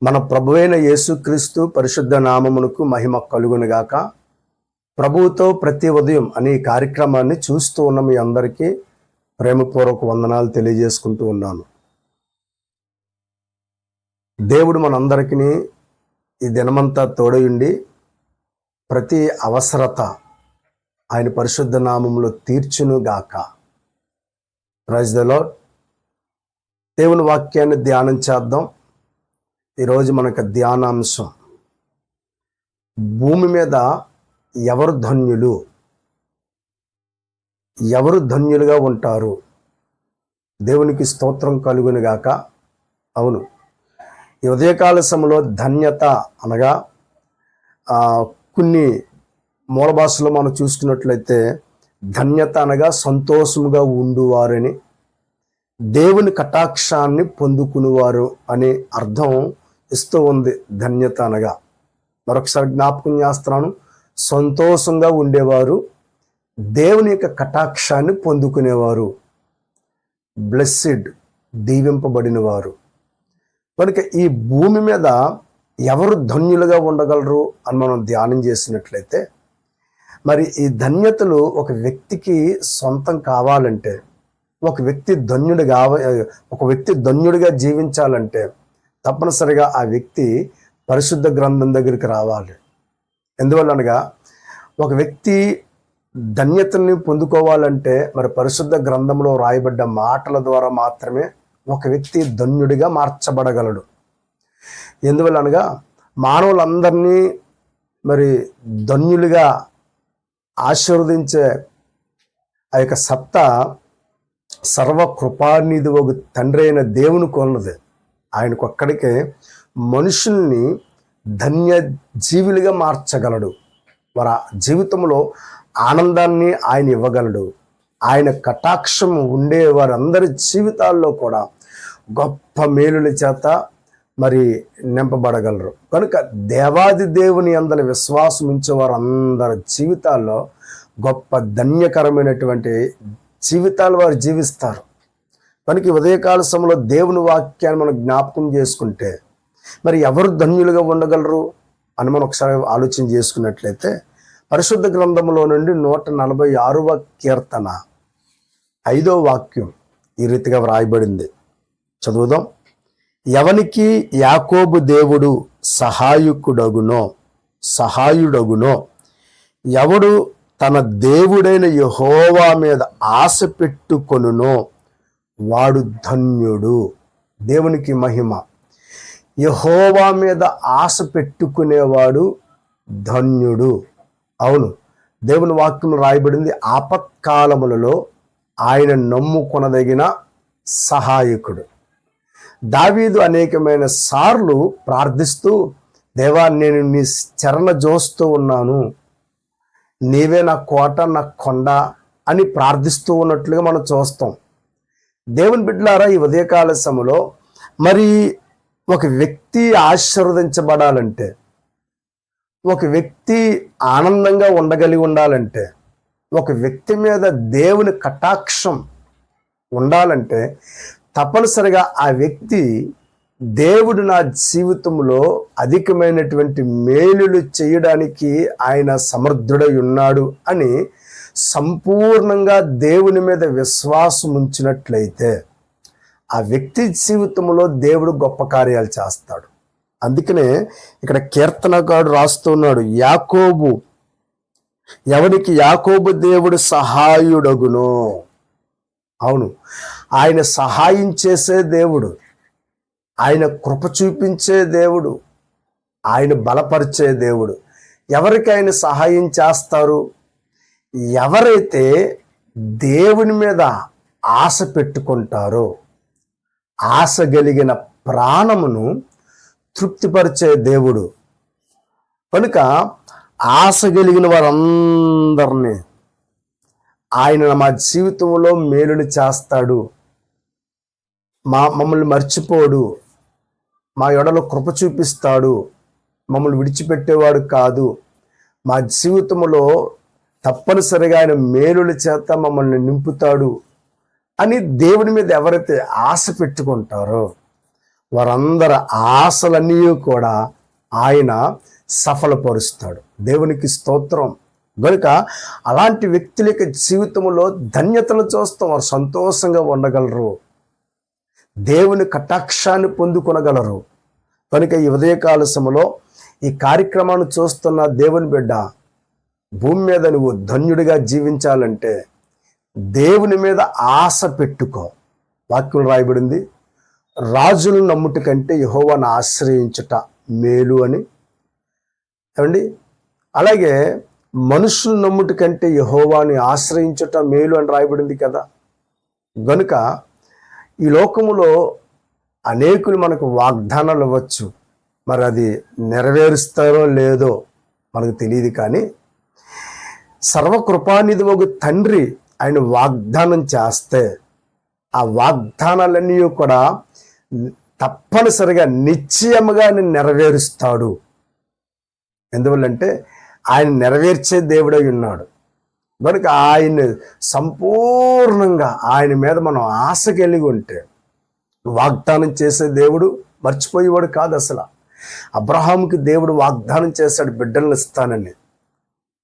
మన ప్రభువైన యేసుక్రీస్తు పరిశుద్ధ నామమునకు మహిమ కలుగునుగాక. ప్రభువుతో ప్రతి ఉదయం అనే కార్యక్రమాన్ని చూస్తూ ఉన్న మీ అందరికీ ప్రేమపూర్వక వందనాలు తెలియజేసుకుంటూ ఉన్నాను. దేవుడు మనందరికీ ఈ దినమంతా తోడయుండి ప్రతి అవసరత ఆయన పరిశుద్ధ నామములో తీర్చునుగాక. Praise the lord. దేవుని వాక్యాన్ని ధ్యానం చేద్దాం. ఈరోజు మనకు ధ్యానాంశం, భూమి మీద ఎవరు ధన్యులు, ఎవరు ధన్యులుగా ఉంటారు? దేవునికి స్తోత్రం కలుగునుగాక. అవును, ఈ ఉదయకాల సమయంలో ధన్యత అనగా కొన్ని మూల భాషలో మనం చూసుకున్నట్లయితే ధన్యత అనగా సంతోషముగా ఉండువారని, దేవుని కటాక్షాన్ని పొందుకునేవారు అనే అర్థం ఇస్తూ ఉంది ధన్యత అనగా. మరొకసారి జ్ఞాపకం చేస్తున్నాను, సంతోషంగా ఉండేవారు, దేవుని యొక్క కటాక్షాన్ని పొందుకునేవారు, బ్లెస్సిడ్, దీవింపబడిన వారు. కనుక ఈ భూమి మీద ఎవరు ధన్యులుగా ఉండగలరు అని మనం ధ్యానం చేసినట్లయితే, మరి ఈ ధన్యతలు ఒక వ్యక్తికి సొంతం కావాలంటే, ఒక వ్యక్తి ధన్యుడిగా జీవించాలంటే తప్పనిసరిగా ఆ వ్యక్తి పరిశుద్ధ గ్రంథం దగ్గరికి రావాలి. ఎందువల్లనగా ఒక వ్యక్తి ధన్యతని పొందుకోవాలంటే మరి పరిశుద్ధ గ్రంథంలో రాయబడ్డ మాటల ద్వారా మాత్రమే ఒక వ్యక్తి ధన్యుడిగా మార్చబడగలడు. ఎందువల్లనగా మానవులందరినీ మరి ధన్యులుగా ఆశీర్వదించే ఆ యొక్క సత్తా సర్వకృపానిధి ఒక తండ్రి అయిన దేవునికి ఉన్నది. ఆయనకు ఒక్కడికే మనుషుల్ని ధన్య జీవులుగా మార్చగలడు. వారి జీవితంలో ఆనందాన్ని ఆయన ఇవ్వగలడు. ఆయన కటాక్షం ఉండే వారందరి జీవితాల్లో కూడా గొప్ప మేలుల చేత మరి నింపబడగలరు. కనుక దేవాది దేవుని అందరి విశ్వాసం ఉంచే వారందరి జీవితాల్లో గొప్ప ధన్యకరమైనటువంటి జీవితాలు వారు జీవిస్తారు. కనుక ఉదయకాల సమయంలో దేవుని వాక్యాన్ని మనం జ్ఞాపకం చేసుకుంటే మరి ఎవరు ధన్యులుగా ఉండగలరు అని మనం ఒకసారి ఆలోచన చేసుకున్నట్లయితే, పరిశుద్ధ గ్రంథంలో నుండి 146వ కీర్తన 5వ వాక్యం ఈ రీతిగా వ్రాయబడింది. చదువుదాం. ఎవనికి యాకోబు దేవుడు సహాయుడగునో, ఎవడు తన దేవుడైన యెహోవా మీద ఆశ పెట్టుకొనునో వాడు ధన్యుడు. దేవునికి మహిమ. యెహోవా మీద ఆశ పెట్టుకునేవాడు ధన్యుడు. అవును, దేవుని వాక్యం రాయబడింది, ఆపత్కాలములలో ఆయన నమ్ముకొనదగిన సహాయకుడు. దావీదు అనేకమైన సార్లు ప్రార్థిస్తూ, దేవా నేను నీ చరణ జోస్తూ ఉన్నాను, నీవే నా కోట, నా కొండ అని ప్రార్థిస్తూ ఉన్నట్లుగా మనం చూస్తాం. దేవుని బిడ్డలారా, ఈ ఉదయకాల సమయంలో మరి ఒక వ్యక్తి ఆశీర్వదించబడాలంటే, ఒక వ్యక్తి ఆనందంగా ఉండగలిగి ఉండాలంటే, ఒక వ్యక్తి మీద దేవుని కటాక్షం ఉండాలంటే తప్పనిసరిగా ఆ వ్యక్తి దేవుడు నా జీవితంలో అధికమైనటువంటి మేలులు చేయడానికి ఆయన సమర్థుడై ఉన్నాడు అని సంపూర్ణంగా దేవుని మీద విశ్వాసం ఉంచినట్లయితే ఆ వ్యక్తి జీవితంలో దేవుడు గొప్ప కార్యాలు చేస్తాడు. అందుకనే ఇక్కడ కీర్తనకారుడు రాస్తున్నాడు, ఎవరికి యాకోబు దేవుడు సహాయుడగునో. అవును, ఆయన సహాయం చేసే దేవుడు, ఆయన కృప చూపించే దేవుడు, ఆయన బలపరిచే దేవుడు. ఎవరికి ఆయన సహాయం చేస్తారు? ఎవరైతే దేవుని మీద ఆశ పెట్టుకుంటారో, ఆశ కలిగిన ప్రాణమును తృప్తిపరిచే దేవుడు. కనుక ఆశ కలిగిన వారందరినీ ఆయన మా జీవితంలో మేలులు చేస్తాడు, మమ్మల్ని మర్చిపోడు, మా ఎడలో కృప చూపిస్తాడు, మమ్మల్ని విడిచిపెట్టేవాడు కాదు, మా జీవితంలో తప్పనిసరిగా ఆయన మేలుల చేత మమ్మల్ని నింపుతాడు అని దేవుని మీద ఎవరైతే ఆశ పెట్టుకుంటారో వారందరి ఆశలన్నీ కూడా ఆయన సఫలపరుస్తాడు. దేవునికి స్తోత్రం. కనుక అలాంటి వ్యక్తుల యొక్క జీవితంలో ధన్యతను చూస్తాం. వారు సంతోషంగా ఉండగలరు, దేవుని కటాక్షాన్ని పొందుకొనగలరు. కనుక ఈ ఉదయకాల సమయంలో ఈ కార్యక్రమాన్ని చూస్తున్న దేవుని బిడ్డ, భూమి మీద నువ్వు ధన్యుడిగా జీవించాలంటే దేవుని మీద ఆశ పెట్టుకో. వాక్యం రాయబడింది, రాజులను నమ్ముట కంటే యెహోవాను ఆశ్రయించుట మేలు అని. ఏమండి, అలాగే మనుషులు నమ్ముట కంటే యెహోవాని ఆశ్రయించుట మేలు అని రాయబడింది కదా. గనుక ఈ లోకములో అనేకులు మనకు వాగ్దానాలు ఇవ్వచ్చు, మరి అది నెరవేరుస్తారో లేదో మనకు తెలియదు. కానీ సర్వకృపానిధి ఒక తండ్రి ఆయన వాగ్దానం చేస్తే ఆ వాగ్దానాలన్నీ కూడా తప్పనిసరిగా నిశ్చయముగా ఆయన నెరవేరుస్తాడు. ఎందువల్లంటే ఆయన నెరవేర్చే దేవుడై ఉన్నాడు. కనుక ఆయన సంపూర్ణంగా ఆయన మీద మనం ఆశ కలిగి ఉంటే, వాగ్దానం చేసే దేవుడు మర్చిపోయేవాడు కాదు. అసలు అబ్రహాముకి దేవుడు వాగ్దానం చేశాడు, బిడ్డలను ఇస్తానని.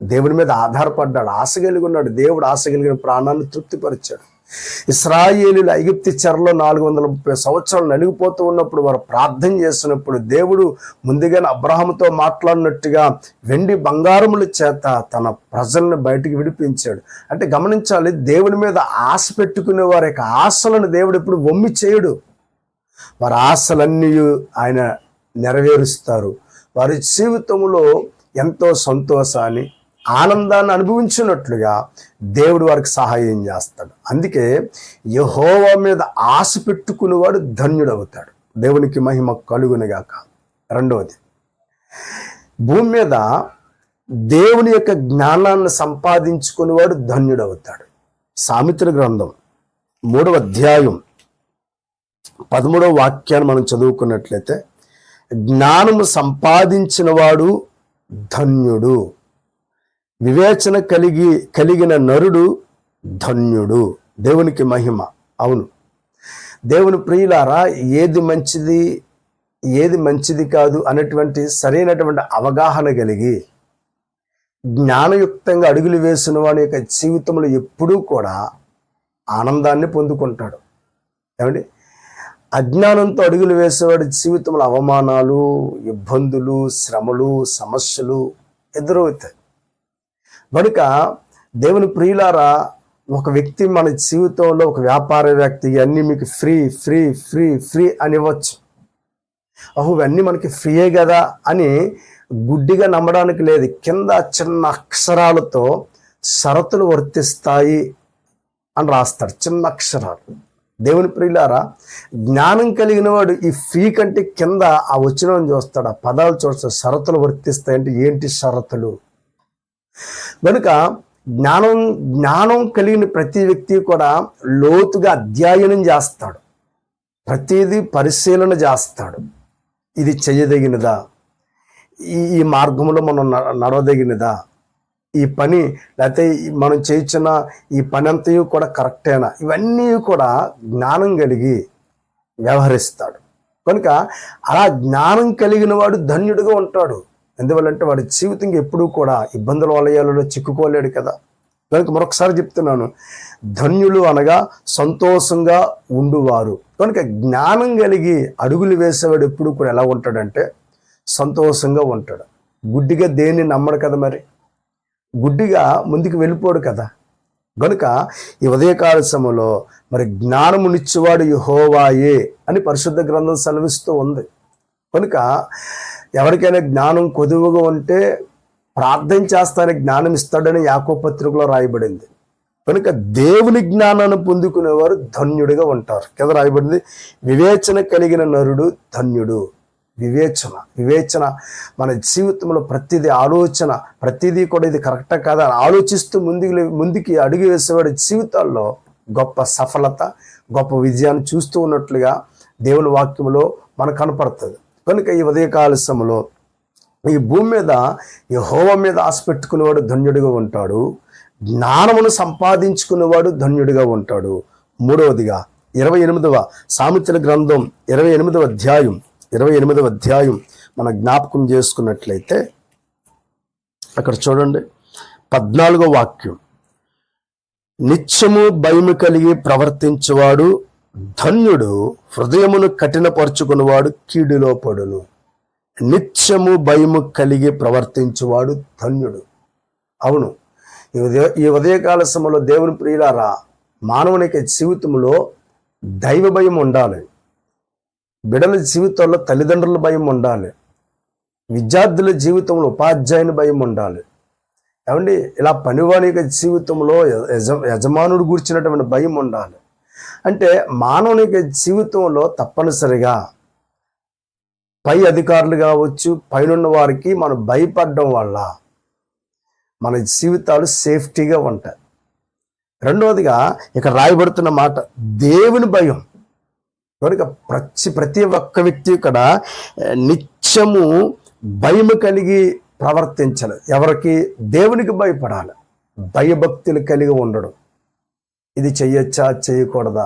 దేవుని మీద ఆధారపడ్డాడు, ఆశ కలిగి ఉన్నాడు. దేవుడు ఆశ కలిగిన ప్రాణాన్ని తృప్తిపరిచాడు. ఇశ్రాయేలీలు ఐగుప్తు చెరలో 430 సంవత్సరాలు నలిగిపోతూ ఉన్నప్పుడు వారు ప్రార్థన చేసినప్పుడు దేవుడు ముందుగానే అబ్రహాముతో మాట్లాడినట్టుగా వెండి బంగారముల చేత తన ప్రజలను బయటికి విడిపించాడు. అంటే గమనించాలి, దేవుని మీద ఆశ పెట్టుకునే వారి యొక్క ఆశలను దేవుడు ఎప్పుడు వమ్మి చేయడు. వారి ఆశలన్నీ ఆయన నెరవేరుస్తారు. వారి జీవితంలో ఎంతో సంతోషాన్ని, ఆనందాన్ని అనుభవించినట్లుగా దేవుడు వారికి సహాయం చేస్తాడు. అందుకే యెహోవా మీద ఆశ పెట్టుకునేవాడు ధన్యుడవుతాడు. దేవునికి మహిమ కలుగునుగాక. రెండవది, భూమి మీద దేవుని యొక్క జ్ఞానాన్ని సంపాదించుకునేవాడు ధన్యుడవుతాడు. సామెతల గ్రంథం 3వ అధ్యాయం 13వ వాక్యాన్ని మనం చదువుకున్నట్లయితే, జ్ఞానము సంపాదించిన వాడు ధన్యుడు, వివేచన కలిగిన నరుడు ధన్యుడు. దేవునికి మహిమ. అవును, దేవుని ప్రియులారా, ఏది మంచిది కాదు అనేటువంటి సరైనటువంటి అవగాహన కలిగి జ్ఞానయుక్తంగా అడుగులు వేసిన వాడి యొక్క జీవితంలో ఎప్పుడూ కూడా ఆనందాన్ని పొందుకుంటాడు. ఏమండి, అజ్ఞానంతో అడుగులు వేసేవాడి జీవితంలో అవమానాలు, ఇబ్బందులు, శ్రమలు, సమస్యలు ఎదురవుతాయి. కనుక దేవుని ప్రియులారా, ఒక వ్యక్తి మన జీవితంలో, ఒక వ్యాపారవేత్త, ఇవన్నీ మీకు ఫ్రీ ఫ్రీ ఫ్రీ ఫ్రీ అని ఇవ్వచ్చు. ఇవన్నీ మనకి ఫ్రీయే కదా అని గుడ్డిగా నమ్మడానికి లేదు. కింద చిన్న అక్షరాలతో షరతులు వర్తిస్తాయి అని రాస్తాడు, చిన్న అక్షరాలు. దేవుని ప్రియులారా, జ్ఞానం కలిగిన వాడు ఈ ఫ్రీ కంటే కింద ఆ వచనం చూస్తాడు, ఆ పదాలు చూస్తాడు. షరతులు వర్తిస్తాయంటే ఏంటి షరతులు? కనుక జ్ఞానం కలిగిన ప్రతి వ్యక్తి కూడా లోతుగా అధ్యయనం చేస్తాడు, ప్రతిదీ పరిశీలన చేస్తాడు. ఇది చేయదగినదా, ఈ మార్గంలో మనం నడవదగినదా, ఈ పని లేకపోతే మనం చేయించిన ఈ పని అంతయు కూడా కరెక్టేనా, ఇవన్నీ కూడా జ్ఞానం కలిగి వ్యవహరిస్తాడు. కనుక అలా జ్ఞానం కలిగిన వాడు ధన్యుడిగా ఉంటాడు. ఎందువల్లంటే వాడి జీవితం ఎప్పుడూ కూడా ఇబ్బందుల వలయాలలో చిక్కుకోలేడు కదా. కనుక మరొకసారి చెప్తున్నాను, ధన్యులు అనగా సంతోషంగా ఉండువారు. కనుక జ్ఞానం కలిగి అడుగులు వేసేవాడు ఎప్పుడు కూడా ఎలా ఉంటాడంటే సంతోషంగా ఉంటాడు. గుడ్డిగా దేన్ని నమ్మడు కదా, మరి గుడ్డిగా ముందుకు వెళ్ళిపోడు కదా. కనుక ఈ ఉదయకాల సమయంలో మరి జ్ఞానమునిచ్చేవాడు యెహోవాయే అని పరిశుద్ధ గ్రంథం సెలవిస్తూ ఉంది. కనుక ఎవరికైనా జ్ఞానం కొదువుగా ఉంటే ప్రార్థన చేస్తానే జ్ఞానం ఇస్తాడని యాకోబు పత్రికలో రాయబడింది. కనుక దేవుని జ్ఞానాన్ని పొందుకునేవారు ధన్యుడిగా ఉంటారు. కింద రాయబడింది, వివేచన కలిగిన నరుడు ధన్యుడు. వివేచన మన జీవితంలో ప్రతిదీ ఆలోచన, ప్రతిదీ కూడా ఇది కరెక్టా కాదా ఆలోచిస్తూ ముందుకి అడుగు వేసేవాడి జీవితాల్లో గొప్ప సఫలత, గొప్ప విజయాన్ని చూస్తూ ఉన్నట్లుగా దేవుని వాక్యంలో మనకు కనపడుతుంది. కనుక ఈ ఉదయకాల సమయంలో ఈ భూమి మీద యెహోవా మీద ఆశ పెట్టుకునేవాడు ధన్యుడిగా ఉంటాడు, జ్ఞానమును సంపాదించుకునేవాడు ధన్యుడిగా ఉంటాడు. మూడవదిగా 28వ సామెతల గ్రంథం 28వ అధ్యాయం మనం జ్ఞాపకం చేసుకున్నట్లయితే అక్కడ చూడండి 14వ వాక్యం. నిత్యము భయము కలిగి ప్రవర్తించువాడు ధన్యుడు, హృదయమును కఠినపరుచుకున్నవాడు కీడులో పడును. నిత్యము భయము కలిగి ప్రవర్తించువాడు ధన్యుడు. అవును, ఈ ఉదయకాల సమయంలో దేవుని ప్రియులారా, మానవునికి జీవితంలో దైవ భయం ఉండాలి. బిడ్డల జీవితంలో తల్లిదండ్రుల భయం ఉండాలి. విద్యార్థుల జీవితంలో ఉపాధ్యాయుని భయం ఉండాలి. ఏమండి, ఇలా పనివాని జీవితంలో యజమానుడు కూర్చున్నటువంటి భయం ఉండాలి. అంటే మానవునికి జీవితంలో తప్పనిసరిగా పై అధికారులు కావచ్చు, పైనున్న వారికి మనం భయపడడం వల్ల మన జీవితాలు సేఫ్టీగా ఉంటాయి. రెండవదిగా ఇక్కడ రాయబడుతున్న మాట దేవుని భయం. కనుక ప్రతి ఒక్క వ్యక్తి ఇక్కడ నిత్యము భయము కలిగి ప్రవర్తించాలి. ఎవరికి? దేవునికి భయపడాలి. భయభక్తులు కలిగి ఉండడం. ఇది చెయ్యొచ్చా, చేయకూడదా,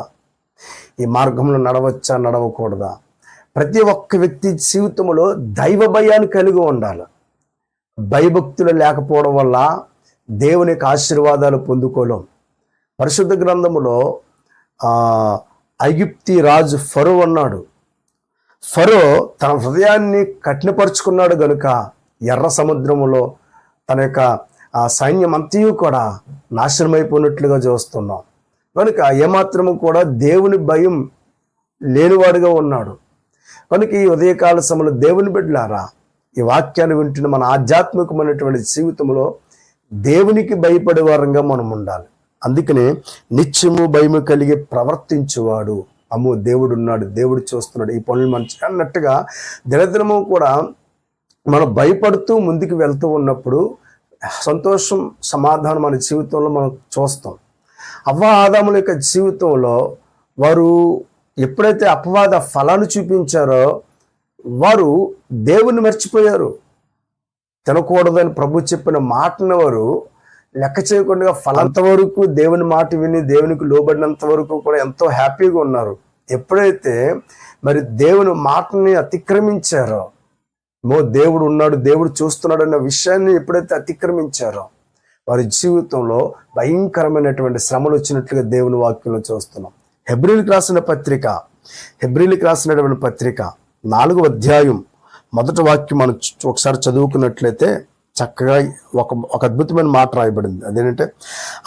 ఈ మార్గంలో నడవచ్చా, నడవకూడదా. ప్రతి ఒక్క వ్యక్తి జీవితంలో దైవ భయాన్ని కలిగి ఉండాలి. భయభక్తులు లేకపోవడం వల్ల దేవునికి ఆశీర్వాదాలు పొందుకోలేం. పరిశుద్ధ గ్రంథములో ఐగుప్తి రాజు ఫరో ఉన్నాడు. ఫరో తన హృదయాన్ని కఠినపరుచుకున్నాడు గనుక ఎర్ర సముద్రములో తన యొక్క సైన్యం అంతయు కూడా నాశనమైపోయినట్లుగా చూస్తున్నాం. కనుక ఏమాత్రము కూడా దేవుని భయం లేనివాడుగా ఉన్నాడు. కనుక ఈ ఉదయకాల సమయంలో దేవుని బిడ్డలారా, ఈ వాక్యాన్ని వింటున్న మన ఆధ్యాత్మికమైనటువంటి జీవితంలో దేవునికి భయపడే వారంగా మనం ఉండాలి. అందుకనే నిత్యము భయము కలిగి ప్రవర్తించువాడు, అమ్మో దేవుడు ఉన్నాడు, దేవుడు చూస్తున్నాడు, ఈ పనులు మంచి అన్నట్టుగా దినదినము కూడా మనం భయపడుతూ ముందుకు వెళ్తూ ఉన్నప్పుడు సంతోషం, సమాధానం మన జీవితంలో మనం చూస్తాం. అవ్వ ఆదాముల యొక్క జీవితంలో వారు ఎప్పుడైతే అపవాద ఫలాన్ని చూపించారో వారు దేవుణ్ణి మర్చిపోయారు. తినకూడదని ప్రభు చెప్పిన మాటను వారు లెక్క చేయకుండా ఫలంత వరకు దేవుని మాట విని దేవునికి లోబడినంత వరకు కూడా ఎంతో హ్యాపీగా ఉన్నారు. ఎప్పుడైతే మరి దేవుని మాటని అతిక్రమించారో, దేవుడు ఉన్నాడు, దేవుడు చూస్తున్నాడు అన్న విషయాన్ని ఎప్పుడైతే అతిక్రమించారో వారి జీవితంలో భయంకరమైనటువంటి శ్రమలు వచ్చినట్లుగా దేవుని వాక్యంలో చూస్తున్నాం. హెబ్రీలకు రాసినటువంటి పత్రిక 4వ అధ్యాయం 1వ వాక్యం మనం ఒకసారి చదువుకున్నట్లయితే చక్కగా ఒక అద్భుతమైన మాట రాయబడింది. అదేంటంటే,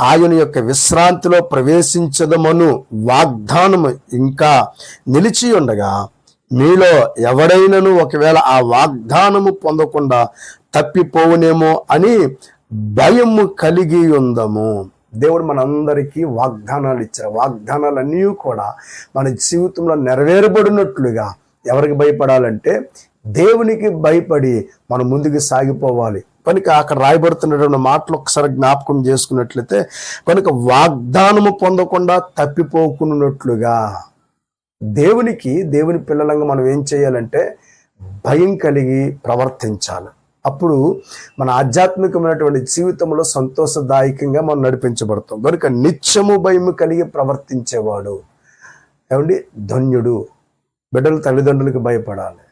ఆయన యొక్క విశ్రాంతిలో ప్రవేశించదమను వాగ్దానము ఇంకా నిలిచి ఉండగా మీలో ఎవడైనను ఒకవేళ ఆ వాగ్దానము పొందకుండా తప్పిపోవునేమో అని భయము కలిగి ఉందము. దేవుడు మనందరికీ వాగ్దానాలు ఇచ్చారు. వాగ్దానాలన్నీ కూడా మన జీవితంలో నెరవేరబడినట్లుగా ఎవరికి భయపడాలంటే దేవునికి భయపడి మనం ముందుకు సాగిపోవాలి. కనుక అక్కడ రాయబడుతున్నటువంటి మాటలు ఒకసారి జ్ఞాపకం చేసుకున్నట్లయితే, కనుక వాగ్దానము పొందకుండా తప్పిపోకున్నట్లుగా దేవుని పిల్లలంగా మనం ఏం చేయాలంటే భయం కలిగి ప్రవర్తించాలి. అప్పుడు మన ఆధ్యాత్మికమైనటువంటి జీవితంలో సంతోషదాయకంగా మనం నడిపించబడతాం. కనుక నిత్యము భయము కలిగి ప్రవర్తించేవాడు ఏమండి ధన్యుడు. బిడ్డలు తల్లిదండ్రులకు భయపడాలి.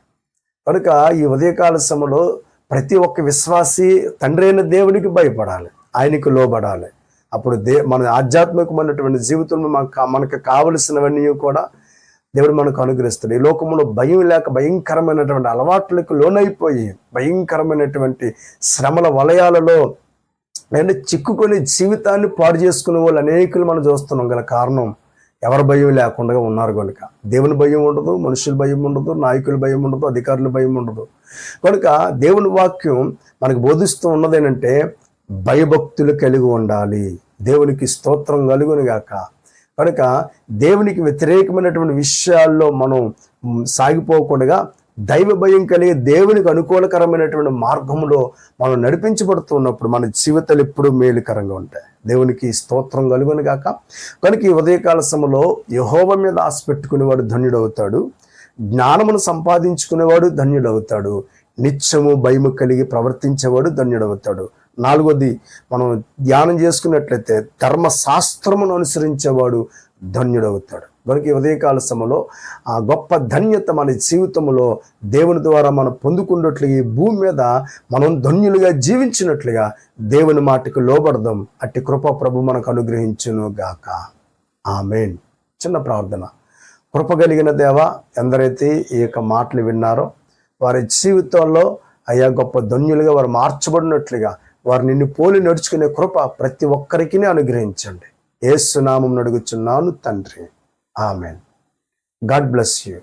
కనుక ఈ ఉదయకాల సమయంలో ప్రతి ఒక్క విశ్వాసి తండ్రి అయిన దేవునికి భయపడాలి, ఆయనకు లోబడాలి. అప్పుడు మన ఆధ్యాత్మికమైనటువంటి జీవితంలో మనకు కావలసినవన్నీ కూడా దేవుడు మనకు అనుగ్రహిస్తాడు. ఈ లోకంలో భయం లేక భయంకరమైనటువంటి అలవాట్లకు లోనైపోయి భయంకరమైనటువంటి శ్రమల వలయాలలో చిక్కుకొని జీవితాన్ని పాడు చేసుకునే వాళ్ళు అనేకులు మనం చూస్తున్నాం. గల కారణం ఎవరి భయం లేకుండా ఉన్నారు కనుక. దేవుని భయం ఉండదు, మనుషుల భయం ఉండదు, నాయకుల భయం ఉండదు, అధికారుల భయం ఉండదు. కనుక దేవుని వాక్యం మనకు బోధిస్తూ ఉన్నదేనంటే భయభక్తులు కలిగి ఉండాలి. దేవునికి స్తోత్రం కలుగును గాక. కనుక దేవునికి వ్యతిరేకమైనటువంటి విషయాల్లో మనం సాగిపోకుండా దైవ భయం కలిగి దేవునికి అనుకూలకరమైనటువంటి మార్గంలో మనం నడిపించబడుతున్నప్పుడు మన జీవితాలు ఎప్పుడూ మేలుకరంగా ఉంటాయి. దేవునికి స్తోత్రం కలుగును గాక. కనుక ఈ ఉదయకాల సమయంలో యెహోవా మీద ఆశ పెట్టుకునేవాడు ధన్యుడవుతాడు, జ్ఞానమును సంపాదించుకునేవాడు ధన్యుడవుతాడు, నిత్యము భయము కలిగి ప్రవర్తించేవాడు ధన్యుడవుతాడు. 4వది మనం ధ్యానం చేసుకున్నట్లయితే ధర్మశాస్త్రమును అనుసరించేవాడు ధన్యుడవుతాడు. కనుక ఈ ఉదయకాల సమయంలో ఆ గొప్ప ధన్యత మన జీవితంలో దేవుని ద్వారా మనం పొందుకున్నట్లుగా ఈ భూమి మీద మనం ధన్యులుగా జీవించినట్లుగా దేవుని మాటకు లోబడదాం. అట్టి కృప ప్రభు మనకు అనుగ్రహించును గాక. ఆమేన్. చిన్న ప్రార్థన. కృప కలిగిన దేవ, ఎందరైతే ఈ యొక్క మాటలు విన్నారో వారి జీవితంలో అయ్యా గొప్ప ధన్యులుగా వారు మార్చబడినట్లుగా వారు నిన్ను పోలి నడుచుకునే కృప ప్రతి ఒక్కరికి అనుగ్రహించండి. యేసు నామమున అడుగుచున్నాను తండ్రి. ఆమేన్. God bless you.